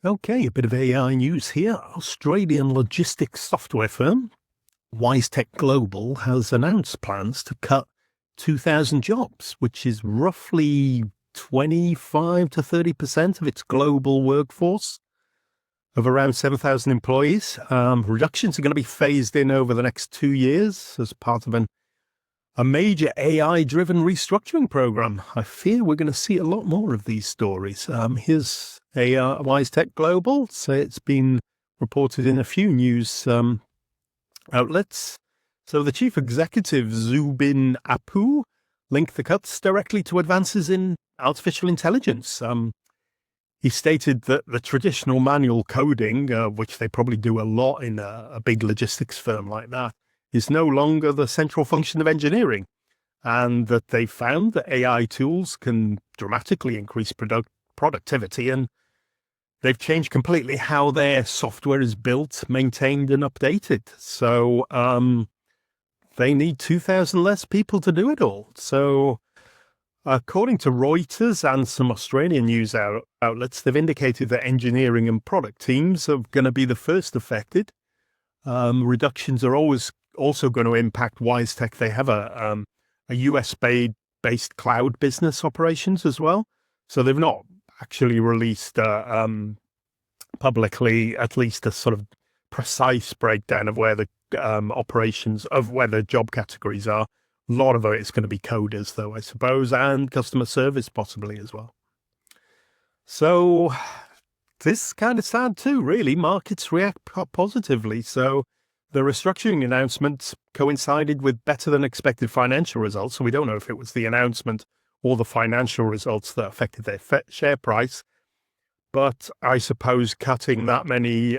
Okay, a bit of AI news here. Australian logistics software firm WiseTech Global has announced plans to cut 2,000 jobs, which is roughly 25 to 30% of its global workforce of around 7,000 employees. Reductions are going to be phased in over the next 2 years as part of a major AI-driven restructuring program. I fear we're going to see a lot more of these stories. Here's WiseTech Global. So it's been reported in a few news outlets. So the chief executive, Zubin Appoo, linked the cuts directly to advances in artificial intelligence. He stated that the traditional manual coding, which they probably do a lot in a big logistics firm like that, is no longer the central function of engineering, and that they found that AI tools can dramatically increase productivity, and they've changed completely how their software is built, maintained, and updated. So they need 2,000 less people to do it all. So according to Reuters and some Australian news outlets, they've indicated that engineering and product teams are going to be the first affected. Reductions are also going to impact WiseTech. They have a US-based cloud business operations as well. So they've not actually released publicly at least a sort of precise breakdown of where the operations, of where the job categories are. A lot of it is going to be coders, though, I suppose, and customer service possibly as well. So this is kind of sad too, really. Markets react positively. So the restructuring announcement coincided with better than expected financial results. So we don't know if it was the announcement or the financial results that affected their share price. But I suppose cutting that many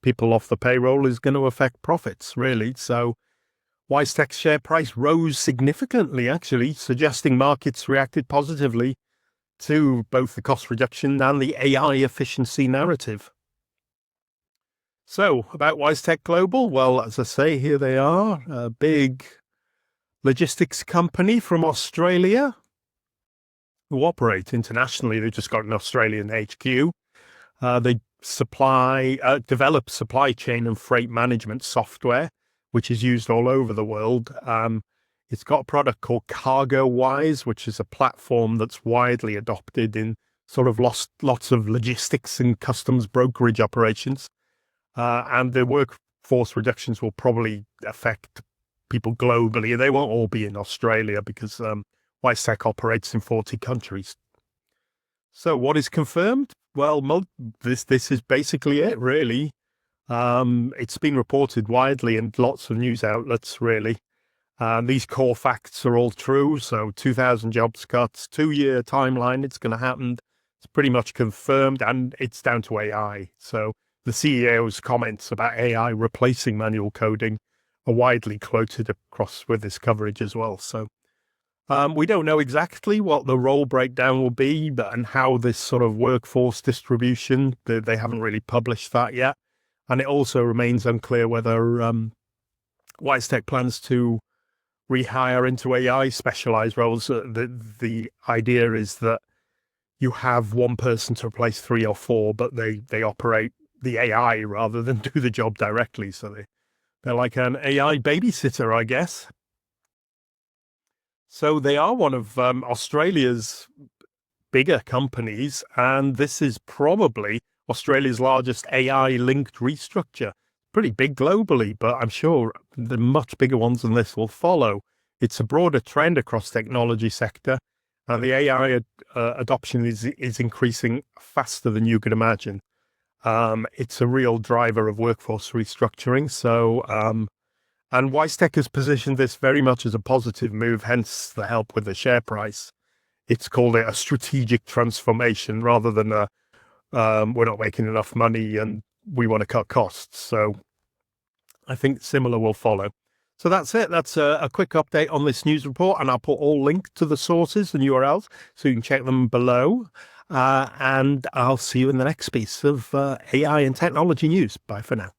people off the payroll is going to affect profits, really. So WiseTech's share price rose significantly, actually, suggesting markets reacted positively to both the cost reduction and the AI efficiency narrative. So, about WiseTech Global, well, as I say, here they are, a big logistics company from Australia who operate internationally. They've just got an Australian HQ. They develop supply chain and freight management software, which is used all over the world. It's got a product called CargoWise, which is a platform that's widely adopted in sort of lots of logistics and customs brokerage operations. And the workforce reductions will probably affect people globally. They won't all be in Australia because WiseTech operates in 40 countries. So what is confirmed? Well, this is basically it, really. It's been reported widely in lots of news outlets, really. These core facts are all true. So 2,000 jobs cuts, 2-year timeline, it's going to happen. It's pretty much confirmed, and it's down to AI. So the CEO's comments about AI replacing manual coding are widely quoted across with this coverage as well. So we don't know exactly what the role breakdown will be and how this sort of workforce distribution, they haven't really published that yet. And it also remains unclear whether WiseTech plans to rehire into AI specialized roles. The idea is that you have one person to replace 3 or 4, but they operate the AI rather than do the job directly. So they're like an AI babysitter, I guess. So they are one of Australia's bigger companies, and this is probably Australia's largest AI-linked restructure. Pretty big globally, but I'm sure the much bigger ones than this will follow. It's a broader trend across technology sector, and the AI adoption is increasing faster than you could imagine. It's a real driver of workforce restructuring. So, and WiseTech has positioned this very much as a positive move, hence the help with the share price. It's called it a strategic transformation rather than we're not making enough money and we want to cut costs. So I think similar will follow. So that's it. That's a quick update on this news report, and I'll put all links to the sources and URLs so you can check them below. And I'll see you in the next piece of AI and technology news. Bye for now.